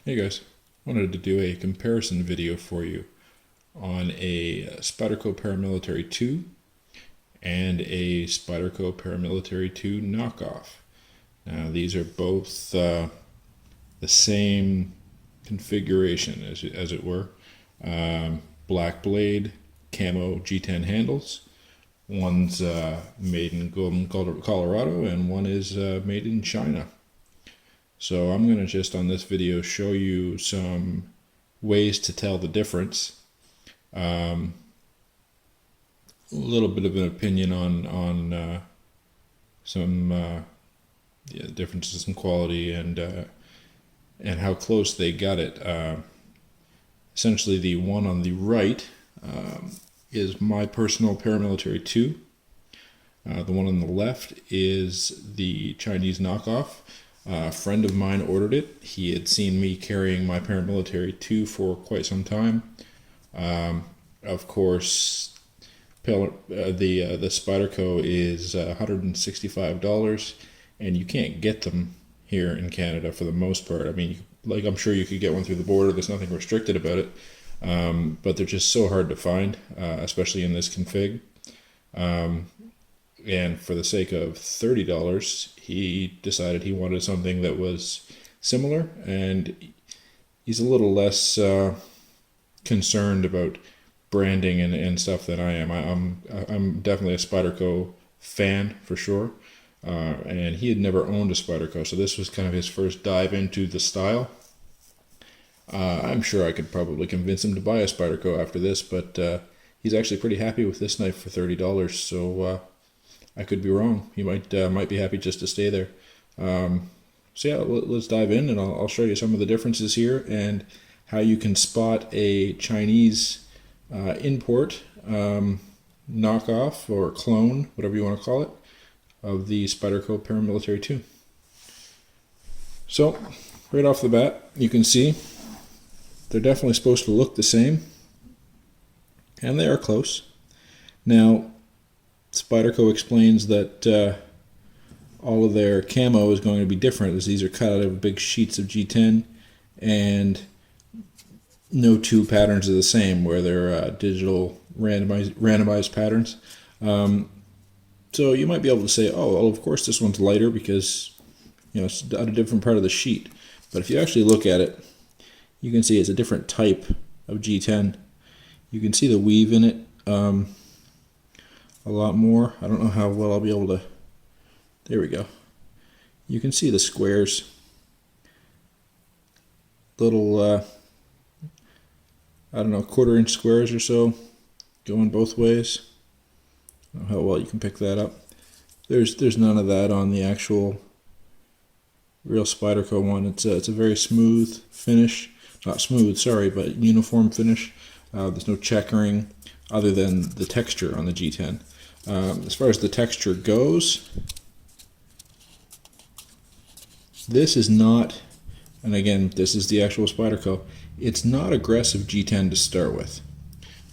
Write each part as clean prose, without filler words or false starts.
Hey guys, wanted to do a comparison video for you on a Spyderdco Para Military 2 and a Spyderdco Para Military 2 knockoff. Now these are both the same configuration as it were. Black blade, camo G10 handles. One's made in Golden, Colorado, and one is made in China. So I'm going to just on this video show you some ways to tell the difference. A little bit of an opinion on some differences in quality and how close they got it. Essentially, the one on the right is my personal Paramilitary 2. The one on the left is the Chinese knockoff. A friend of mine ordered it. He had seen me carrying my Paramilitary 2 for quite some time. Of course, the Spyderdco is $165, and you can't get them here in Canada for the most part. I mean, like, I'm sure you could get one through the border. There's nothing restricted about it, but they're just so hard to find, especially in this config. And for the sake of $30, he decided he wanted something that was similar, and he's a little less concerned about branding and stuff than I am. I'm definitely a Spyderdco fan for sure, and he had never owned a Spyderdco, so this was kind of his first dive into the style. I'm sure I could probably convince him to buy a Spyderdco after this, but he's actually pretty happy with this knife for $30, so I could be wrong. He might be happy just to stay there. So yeah, let's dive in, and I'll show you some of the differences here and how you can spot a Chinese import, knockoff or clone, whatever you want to call it, of the Spyderdco Paramilitary 2. So right off the bat, you can see they're definitely supposed to look the same, and they are close. Now, Spyderdco explains that all of their camo is going to be different, as these are cut out of big sheets of G10, and no two patterns are the same, where they're digital randomized patterns. So you might be able to say, oh, well, of course this one's lighter because it's at a different part of the sheet. But if you actually look at it, you can see it's a different type of G10. You can see the weave in it a lot more. I don't know how well I'll be able to. There we go. You can see the squares. Little, I don't know, 1/4 inch squares or so, going both ways. I don't know how well you can pick that up. There's none of that on the actual real Spyderdco one. It's a very smooth finish. Not smooth, sorry, but uniform finish. There's no checkering other than the texture on the G10. As far as the texture goes, this is not, and again, this is the actual Spyderdco, it's not aggressive G10 to start with.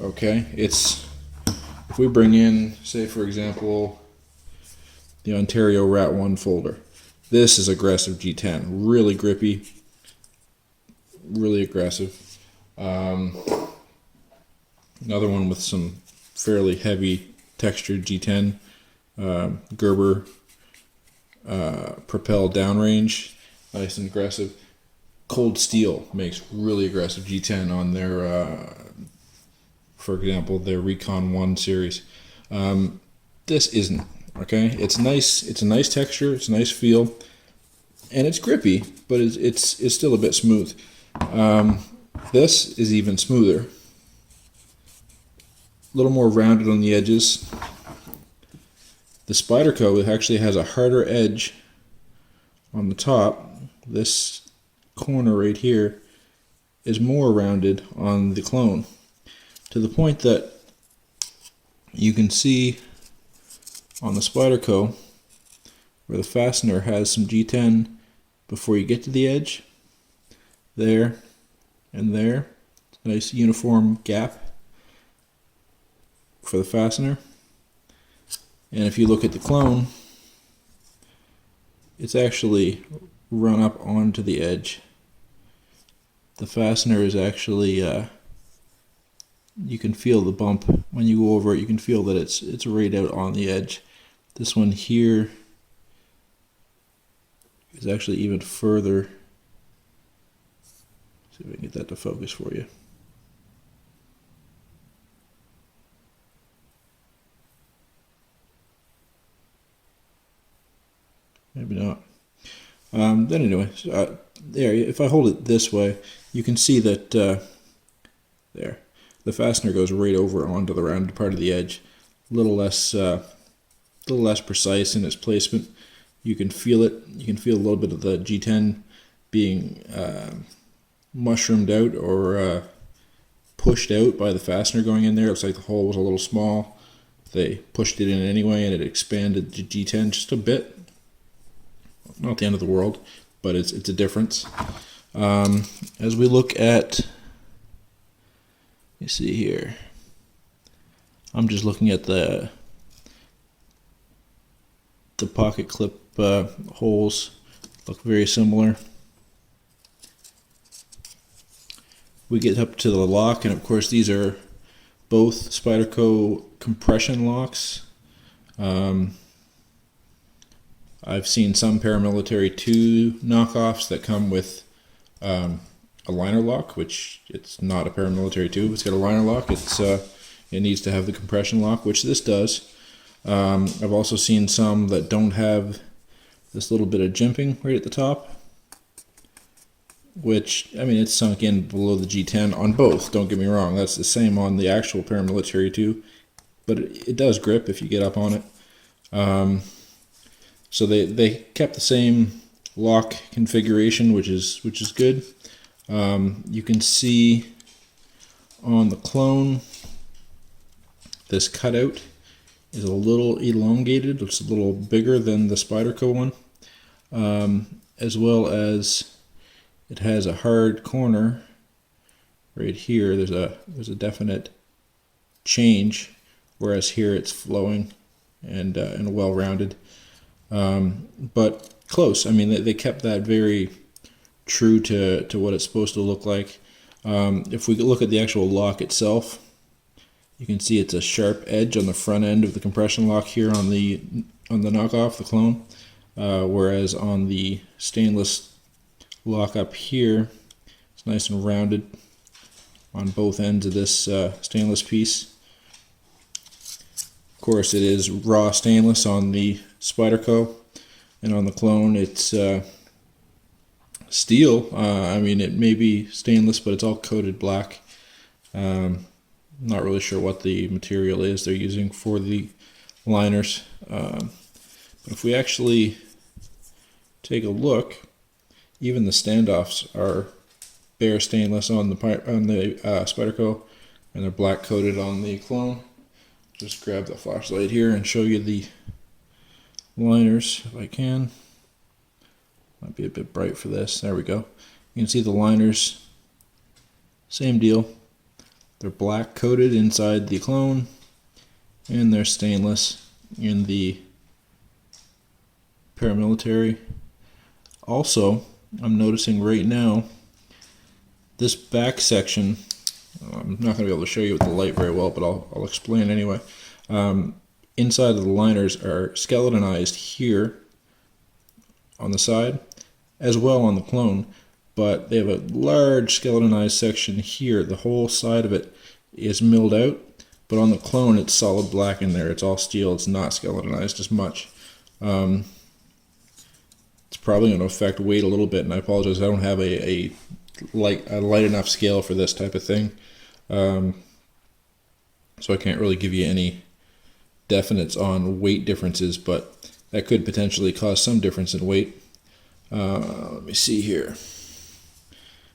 Okay, it's, if we bring in, say for example, the Ontario Rat 1 folder, this is aggressive G10, really grippy, really aggressive. Another one with some fairly heavy textured G10, Gerber Propel downrange, nice and aggressive. Cold Steel makes really aggressive G10 on their, for example, their Recon 1 series. This isn't, okay? It's nice. It's a nice texture. It's a nice feel, and it's grippy, but it's still a bit smooth. This is even smoother. A little more rounded on the edges. The Spyderdco actually has a harder edge on the top. This corner right here is more rounded on the clone, to the point that you can see on the Spyderdco where the fastener has some G10 before you get to the edge. There and there. Nice uniform gap for the fastener. And if you look at the clone, it's actually run up onto the edge. the fastener is actually, you can feel the bump when you go over it. You can feel that it's right out on the edge. This one here is actually even further. See if I can get that to focus for you. Maybe not. Then anyway, there. If I hold it this way, you can see that there, the fastener goes right over onto the rounded part of the edge. A little less precise in its placement. You can feel it. You can feel a little bit of the G10 being mushroomed out or pushed out by the fastener going in there. It looks like the hole was a little small. They pushed it in anyway, and it expanded the G10 just a bit. Not the end of the world, but it's a difference. As we look at, you see here, I'm just looking at the pocket clip holes. Look very similar. We get up to the lock, and of course these are both Spyderdco compression locks. I've seen some Paramilitary 2 knockoffs that come with a liner lock, which it's not a Paramilitary 2. It's got a liner lock. It needs to have the compression lock, which this does. I've also seen some that don't have this little bit of jimping right at the top, which, I mean, it's sunk in below the G10 on both. Don't get me wrong. That's the same on the actual Paramilitary 2, but it does grip if you get up on it. So they kept the same lock configuration, which is good. You can see on the clone, this cutout is a little elongated. It's a little bigger than the Spyderdco one, as well as it has a hard corner right here. There's a definite change, whereas here it's flowing and well rounded. But close. I mean, they kept that very true to what it's supposed to look like. If we look at the actual lock itself, you can see it's a sharp edge on the front end of the compression lock here on the knockoff, the clone, whereas on the stainless lock up here, it's nice and rounded on both ends of this stainless piece. Of course, it is raw stainless on the Spyderdco, and on the clone it's steel. I mean, it may be stainless, but it's all coated black. Not really sure what the material is they're using for the liners. But if we actually take a look, even the standoffs are bare stainless on the Spyderdco, and they're black coated on the clone. Just grab the flashlight here and show you the liners if I can. Might be a bit bright for this. There we go. You can see the liners, same deal. They're black coated inside the clone, and they're stainless in the Paramilitary. Also, I'm noticing right now, this back section, I'm not going to be able to show you with the light very well, but I'll explain anyway. Inside of the liners are skeletonized here on the side, as well on the clone, but they have a large skeletonized section here. The whole side of it is milled out, but on the clone it's solid black in there. It's all steel. It's not skeletonized as much. It's probably going to affect weight a little bit, and I apologize. I don't have a light enough scale for this type of thing, so I can't really give you any definites on weight differences, but that could potentially cause some difference in weight. Let me see here.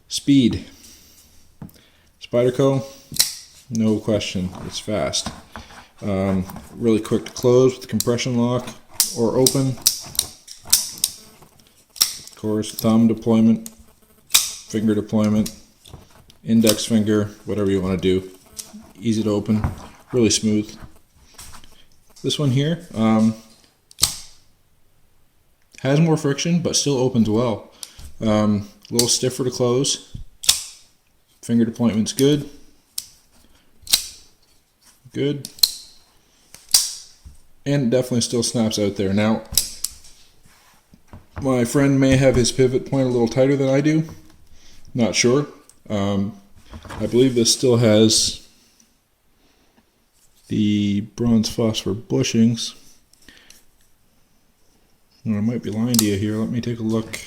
Speed. Spyderdco, no question, it's fast. Really quick to close with the compression lock or open. Of course, thumb deployment, finger deployment, index finger, whatever you want to do. Easy to open, really smooth. This one here has more friction, but still opens well. A little stiffer to close. Finger deployment's good. Good. And it definitely still snaps out there. Now, my friend may have his pivot point a little tighter than I do. Not sure. I believe this still has the bronze phosphor bushings. I might be lying to you here. Let me take a look.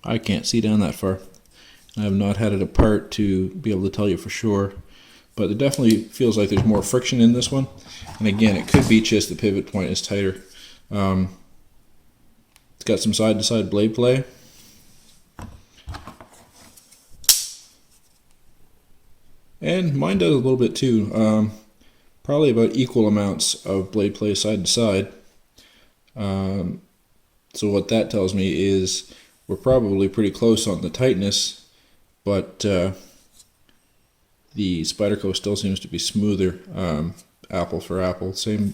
I can't see down that far. I have not had it apart to be able to tell you for sure. But it definitely feels like there's more friction in this one. And again, it could be just the pivot point is tighter. It's got some side-to-side blade play. And mine does a little bit too. Probably about equal amounts of blade play side to side. So what that tells me is we're probably pretty close on the tightness, but the Spyderdco still seems to be smoother, apple for apple. Same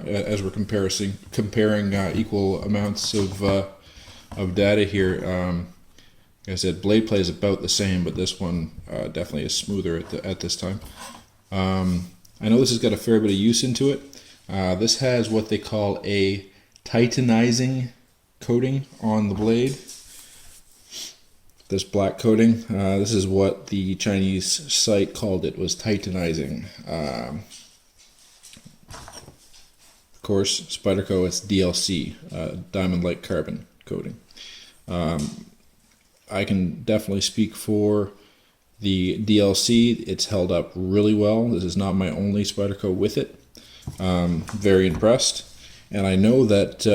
as we're comparing equal amounts of data here. Like I said, blade play is about the same, but this one definitely is smoother at this time. I know this has got a fair bit of use into it. This has what they call a titanizing coating on the blade. This black coating, this is what the Chinese site called it, was titanizing. Of course, Spyderdco, it's DLC, diamond-like carbon coating. I can definitely speak for the DLC. It's held up really well. This is not my only Spyderdco with it. Very impressed. And I know that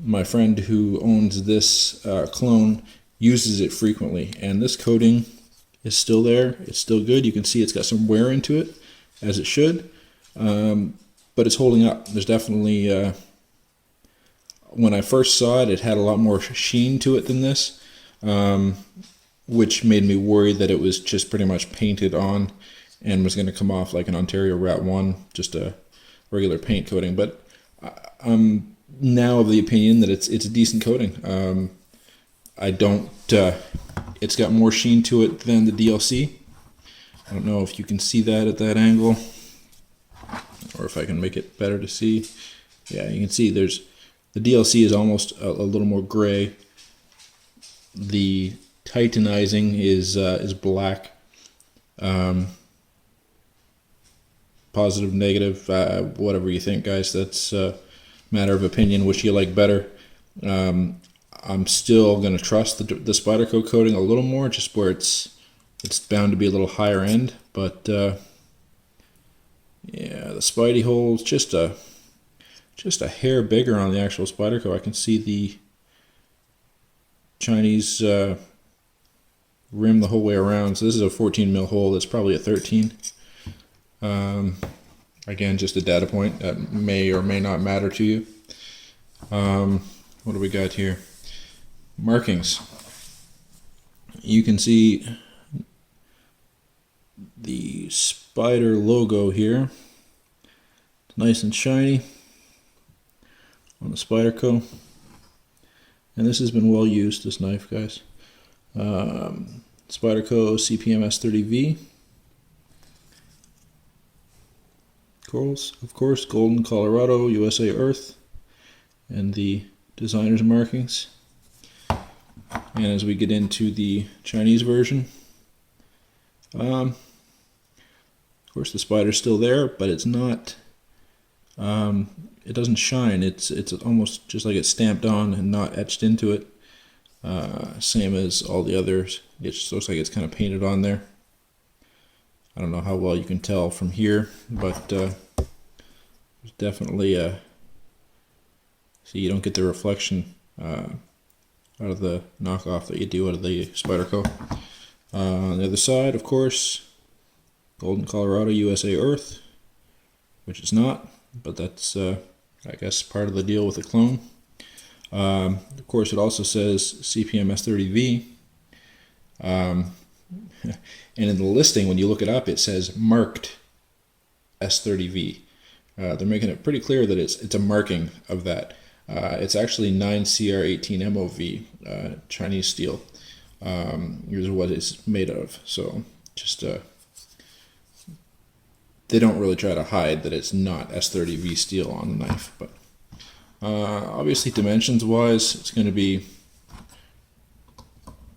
my friend who owns this clone uses it frequently. And this coating is still there. It's still good. You can see it's got some wear into it, as it should. But it's holding up. There's definitely... when I first saw it, it had a lot more sheen to it than this. Which made me worry that it was just pretty much painted on and was going to come off like an Ontario Rat 1, just a regular paint coating. But I'm now of the opinion that it's a decent coating. It's got more sheen to it than the DLC. I don't know if you can see that at that angle, or if I can make it better to see. Yeah, you can see the DLC is almost a little more gray. The titanizing is black. Positive, negative, whatever you think, guys. That's a matter of opinion, which you like better. I'm still going to trust the Spyderdco coating a little more, just where it's bound to be a little higher end. But yeah, the Spidey hole is just a hair bigger on the actual Spyderdco. I can see the Chinese rim the whole way around. So this is a 14 mil hole. That's probably a 13. Again, just a data point that may or may not matter to you. What do we got here? Markings. You can see the Spider logo here. It's nice and shiny on the Spyderdco. And this has been well used, this knife, guys. Spyderdco CPM S30V. Of course, Golden, Colorado, USA Earth, and the designer's markings. And as we get into the Chinese version, of course the Spider's still there, but it's not, it doesn't shine. It's almost just like it's stamped on and not etched into it. Same as all the others. It just looks like it's kind of painted on there. I don't know how well you can tell from here, but there's definitely a... See, you don't get the reflection out of the knockoff that you do out of the Spyderdco. On the other side, of course, Golden, Colorado, USA Earth, which is not, but that's, I guess, part of the deal with the clone. Of course, it also says CPM S30V. And in the listing, when you look it up, it says marked S30V. They're making it pretty clear that it's a marking of that. It's actually 9CR18 MOV, Chinese steel. Here's what it's made of. So just they don't really try to hide that it's not S30V steel on the knife, but obviously dimensions wise it's going to be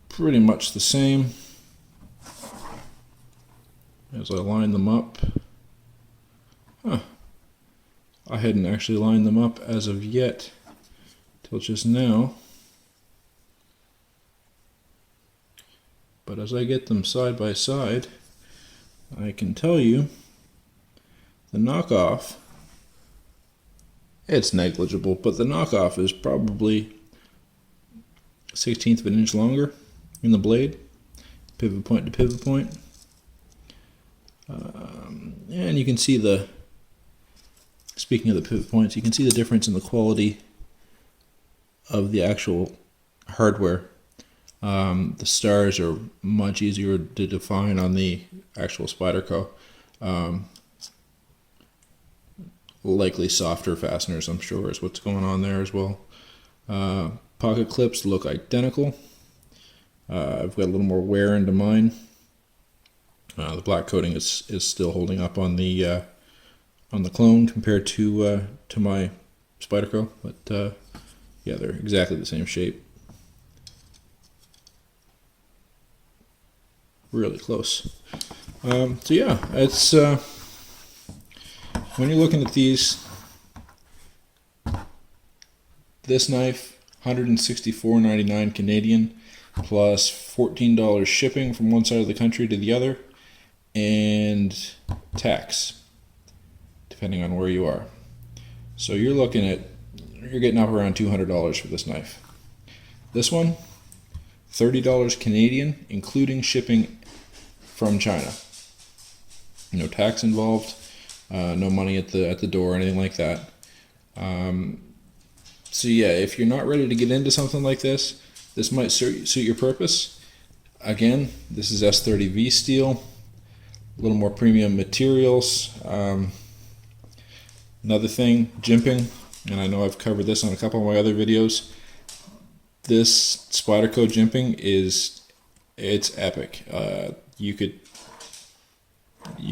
pretty much the same as I line them up. I hadn't actually lined them up as of yet till just now, but as I get them side by side, I can tell you the knockoff, it's negligible, but the knockoff is probably 1/16 of an inch longer in the blade, pivot point to pivot point. And you can see the, speaking of the pivot points, you can see the difference in the quality of the actual hardware. The stars are much easier to define on the actual Spyderdco. Likely softer fasteners, I'm sure, is what's going on there as well. Pocket clips look identical. I've got a little more wear into mine. The black coating is still holding up on the clone compared to my Spyderdco, but yeah, they're exactly the same shape. Really close. So yeah, it's when you're looking at these, this knife, $164.99 Canadian, plus $14 shipping from one side of the country to the other, and tax, depending on where you are. So you're getting up around $200 for this knife. This one, $30 Canadian, including shipping from China. No tax involved, no money at the door or anything like that. So yeah, if you're not ready to get into something like this, this might suit your purpose. Again, this is S30V steel, a little more premium materials. Another thing, jimping, and I know I've covered this on a couple of my other videos. This Spyderdco jimping it's epic. You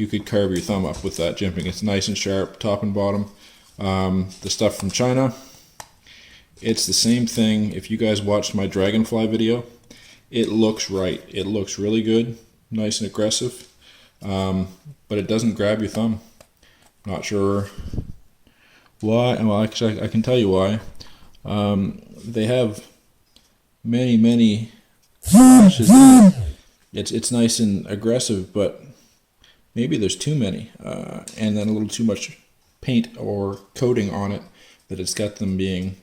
could carve your thumb up with that jimping. It's nice and sharp, top and bottom. The stuff from China, it's the same thing. If you guys watched my dragonfly video, it looks right. It looks really good, nice and aggressive, but it doesn't grab your thumb. Not sure why. Well, actually, I can tell you why. They have many flashes. It's nice and aggressive, but maybe there's too many, and then a little too much paint or coating on it, that it's got them being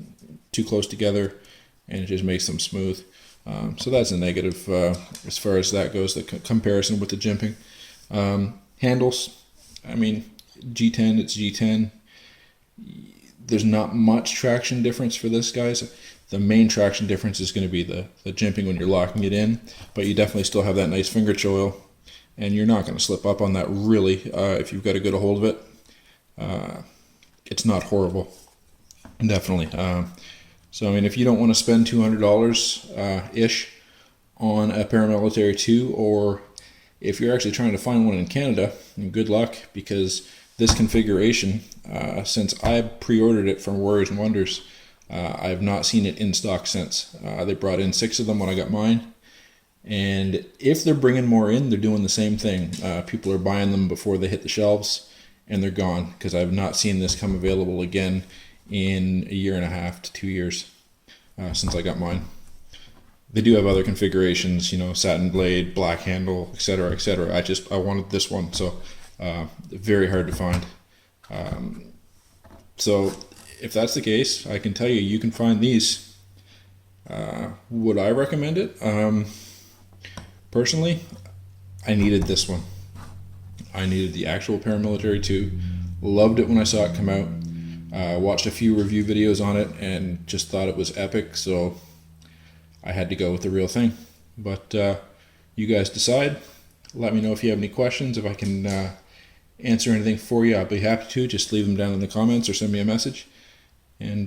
too close together, and it just makes them smooth. So that's a negative as far as that goes, the comparison with the jimping. Handles, I mean, G10, it's G10. There's not much traction difference for this, guys. The main traction difference is going to be the jimping when you're locking it in, but you definitely still have that nice finger choil, and you're not going to slip up on that really if you've got a good hold of it. It's not horrible, definitely. So I mean, if you don't want to spend $200 ish on a Paramilitary 2, or if you're actually trying to find one in Canada, good luck, because this configuration, since I pre-ordered it from Warriors and Wonders, I have not seen it in stock since. They brought in 6 of them when I got mine, and if they're bringing more in, they're doing the same thing. People are buying them before they hit the shelves, and they're gone, because I have not seen this come available again in 1.5 to 2 years since I got mine. They do have other configurations, you know, satin blade, black handle, etc., etc. I wanted this one, so very hard to find. So if that's the case, I can tell you, you can find these. Would I recommend it? Personally, I needed this one. I needed the actual Paramilitary 2. Loved it when I saw it come out. Watched a few review videos on it and just thought it was epic, so I had to go with the real thing. But you guys decide. Let me know if you have any questions. If I can answer anything for you, I'll be happy to. Just leave them down in the comments or send me a message. And